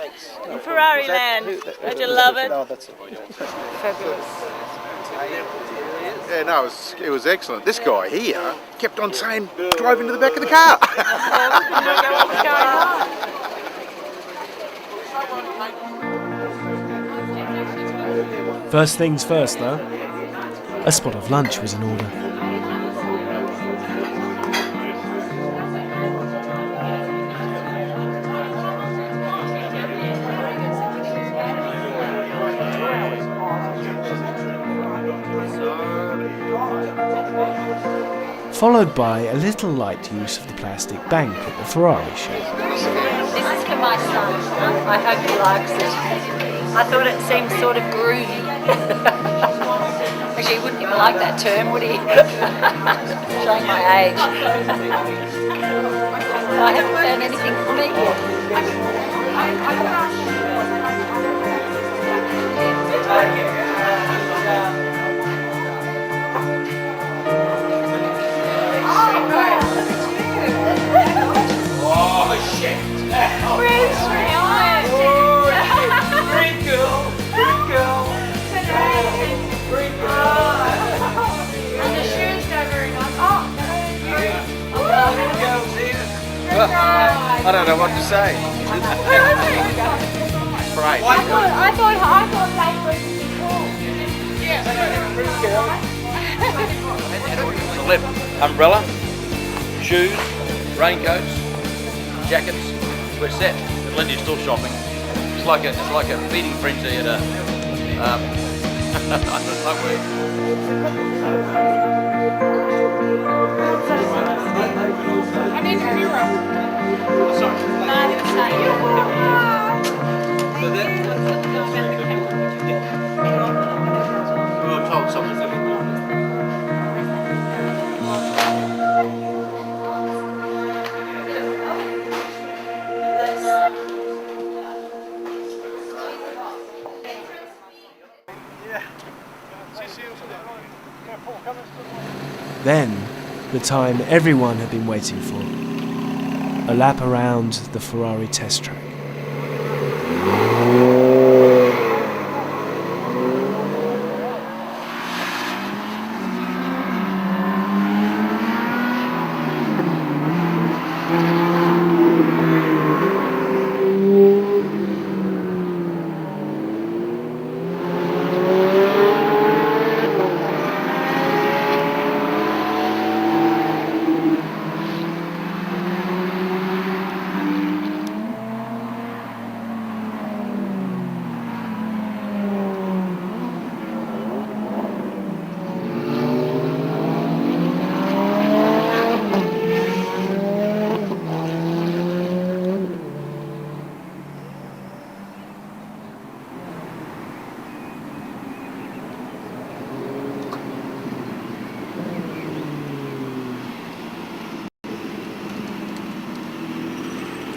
in Ferrari land. Don't you love it? Fabulous. Yeah, no, it was excellent. This guy here kept on saying, drive into the back of the car. First things first, though. A spot of lunch was in order. Followed by a little light use of the plastic bank at the Ferrari show. This is for my son. I hope he likes it. I thought it seemed sort of groovy. Actually, he wouldn't even like that term, would he? Showing my age. I haven't found anything for me yet. Oh shit! Where's Rihanna? Great girl! Great girl! Great girl! And the shoes go very nice. I don't know what to say. Great. I thought Lane was cool. The left umbrella, shoes, raincoats, jackets. We're set. Lindy's still shopping. It's like a feeding frenzy at a. I don't know where. I need a mirror. Sorry. We were told something. Then, the time everyone had been waiting for. A lap around the Ferrari test track.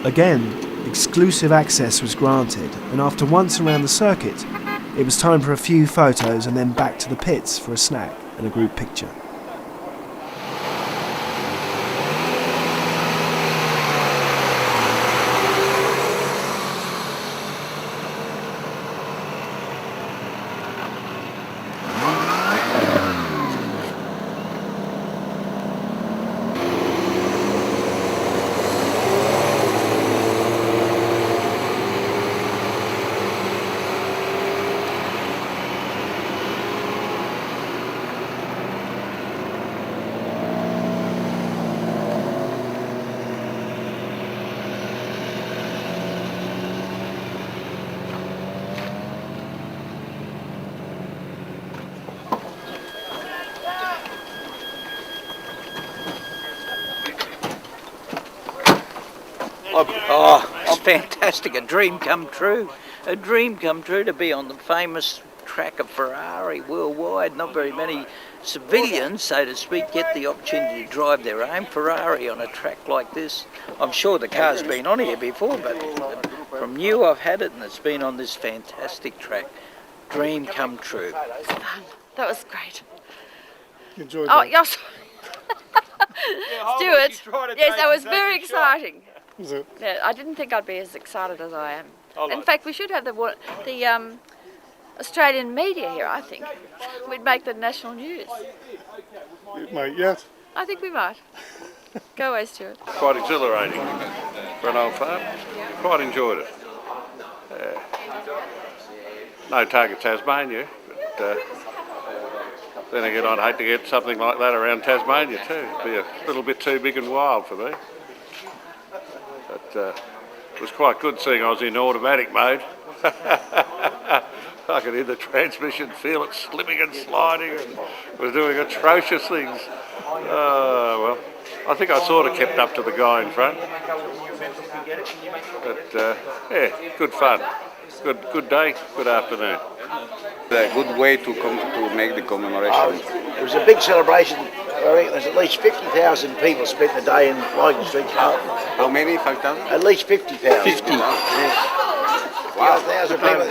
Again, exclusive access was granted, and after once around the circuit, it was time for a few photos and then back to the pits for a snack and a group picture. Oh, it's fantastic. A dream come true. A dream come true to be on the famous track of Ferrari worldwide. Not very many civilians, so to speak, get the opportunity to drive their own Ferrari on a track like this. I'm sure the car's been on here before, but from you I've had it and it's been on this fantastic track. Dream come true. That was great. You enjoyed Oh, that? yes. Stuart, yes, that was very exciting. Was it? Yeah, I didn't think I'd be as excited as I am. In fact, we should have the Australian media here, I think. We'd make the national news. Mate, yes. I think we might. Go away, Stuart. Quite exhilarating for an old farm. Quite enjoyed it. No Target Tasmania, but then again I'd hate to get something like that around Tasmania too. It'd be a little bit too big and wild for me. But it was quite good seeing I was in automatic mode. I could hear the transmission, feel it slipping and sliding, and was doing atrocious things. Well, I think I sort of kept up to the guy in front. But yeah, good fun. Good day, good afternoon. A good way to make the commemoration. It was a big celebration. I reckon there's at least 50,000 people spent the day in Logan Street. How many? 5,000? At least 50,000. 50. Yes. Wow. 1,000 people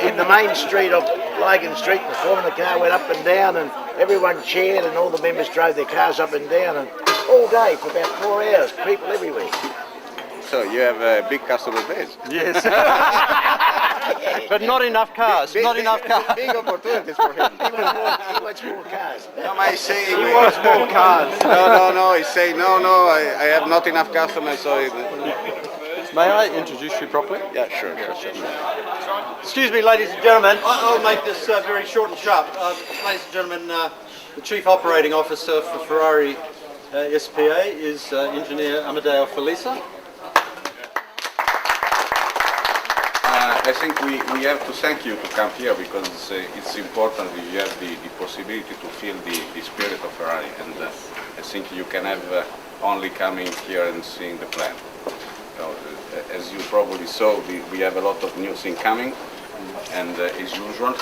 in the main street of Logan Street. The form of the car went up and down, and everyone cheered, and all the members drove their cars up and down, and all day for about 4 hours. People everywhere. So you have a big customer base. Yes. But not enough cars. Not enough cars. Big opportunities for him. He wants more cars. No, I say He wants more cars. No. He say no. I have not enough customers, so. May I introduce you properly? Yeah, sure. Excuse me, ladies and gentlemen. I'll make this very short and sharp. Ladies and gentlemen, the Chief Operating Officer for Ferrari SPA is Engineer Amadeo Felisa. I think we have to thank you to come here because it's important that you have the possibility to feel the spirit of Ferrari, and I think you can have only coming here and seeing the plant. So, as you probably saw, we have a lot of new things coming, and as usual,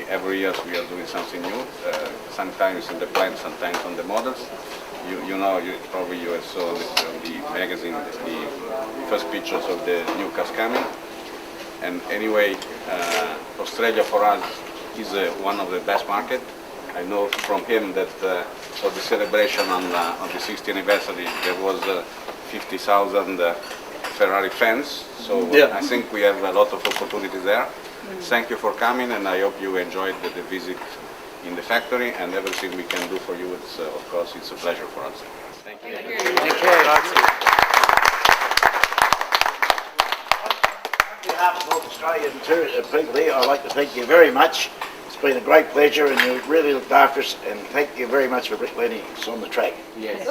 every year we are doing something new, sometimes in the plant, sometimes on the models. You know, probably you saw on the magazine the first pictures of the new cars coming. And anyway, Australia for us is one of the best markets. I know from him that for the celebration on the 60th anniversary there was 50,000 Ferrari fans. So I think we have a lot of opportunities there. Thank you for coming, and I hope you enjoyed the visit in the factory, and everything we can do for you. It's of course it's a pleasure for us. Thank you. Thank you. On behalf of all Australian people here, I'd like to thank you very much. It's been a great pleasure, and you really looked after us, and thank you very much for letting us on the track. Yes.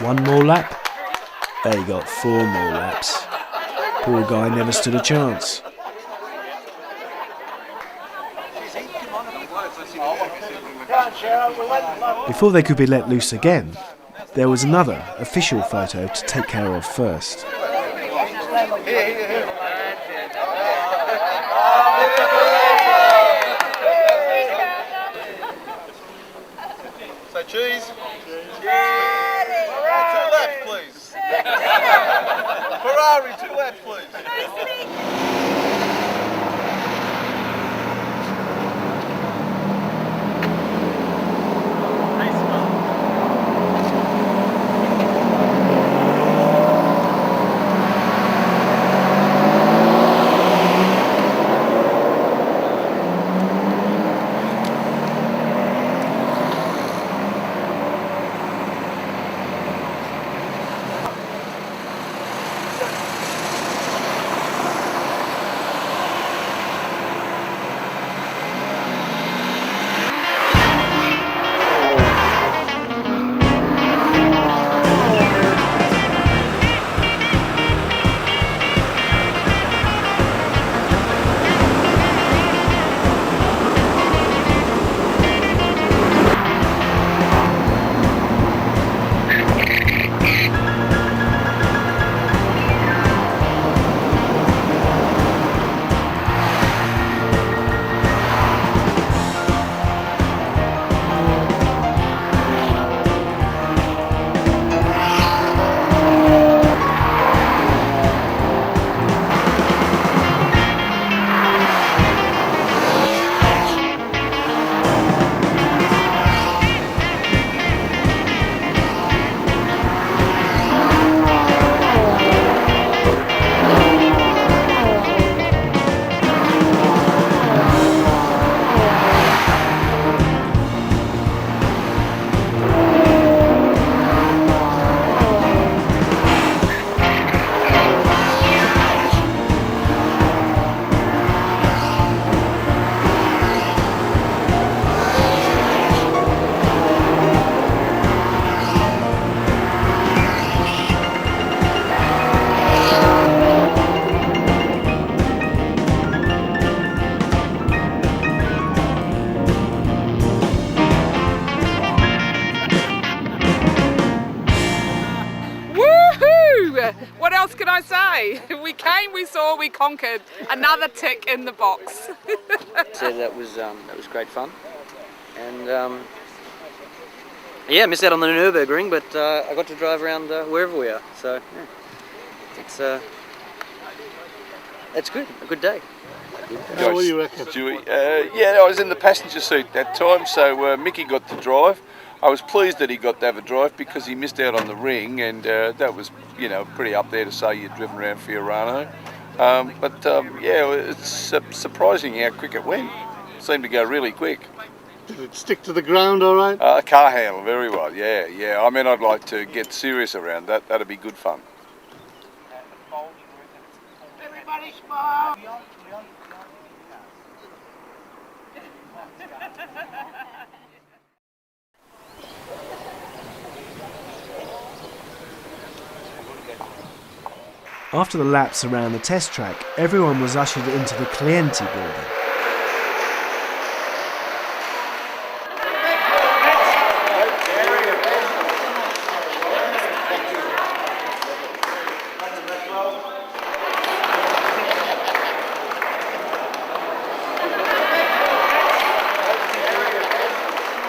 One more lap? They got 4 more laps. Poor guy never stood a chance. Before they could be let loose again, there was another official photo to take care of first. So cheese. Ferrari, 2 laps, please. Ferrari, 2 laps, please. sure we conquered. Another tick in the box. So that was great fun, and yeah, missed out on the Nürburgring, but I got to drive around wherever we are. So yeah, it's good. A good day. How were you, reckon? Dewey. Yeah, I was in the passenger seat that time, so Mickey got to drive. I was pleased that he got to have a drive because he missed out on the ring, and that was, you know, pretty up there to say you'd driven around Fiorano. Yeah, it's surprising how quick it went. It seemed to go really quick. Did it stick to the ground all right? Car handle very well, yeah. I mean, I'd like to get serious around that. That'd be good fun. Everybody smile. After the laps around the test track, everyone was ushered into the Clienti building.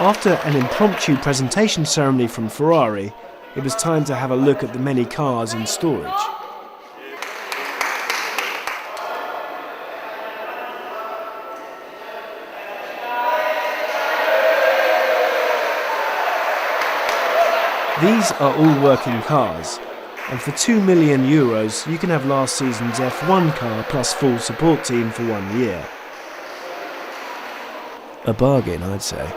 After an impromptu presentation ceremony from Ferrari, it was time to have a look at the many cars in storage. These are all working cars, and for €2 million you can have last season's F1 car plus full support team for 1 year. A bargain, I'd say.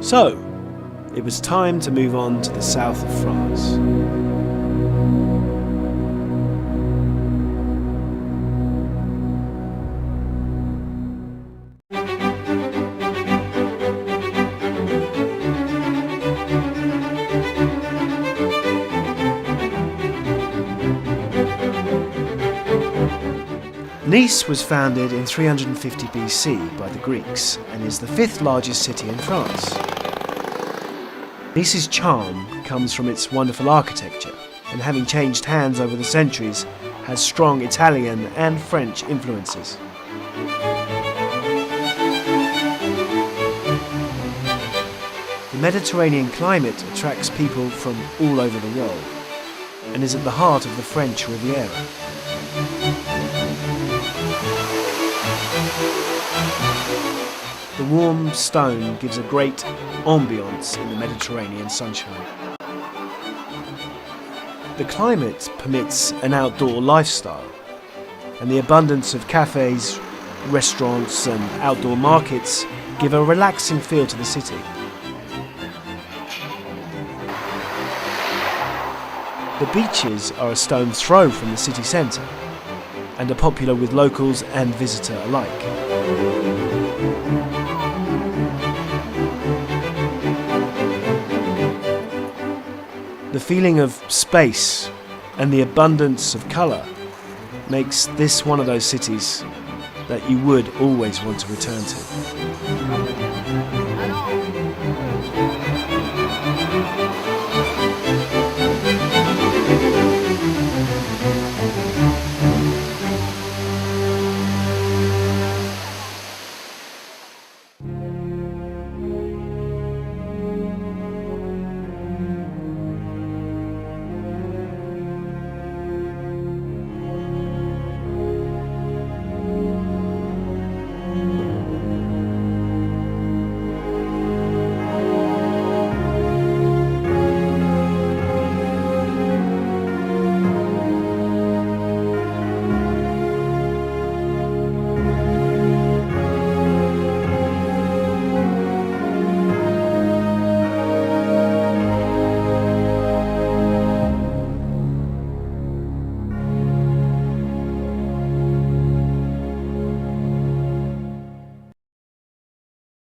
So, it was time to move on to the south of France. Nice was founded in 350 BC by the Greeks and is the 5th largest city in France. Nice's charm comes from its wonderful architecture, and having changed hands over the centuries, has strong Italian and French influences. The Mediterranean climate attracts people from all over the world, and is at the heart of the French Riviera. The warm stone gives a great ambience in the Mediterranean sunshine. The climate permits an outdoor lifestyle, and the abundance of cafes, restaurants and outdoor markets give a relaxing feel to the city. The beaches are a stone's throw from the city centre and are popular with locals and visitor alike. The feeling of space and the abundance of colour makes this one of those cities that you would always want to return to.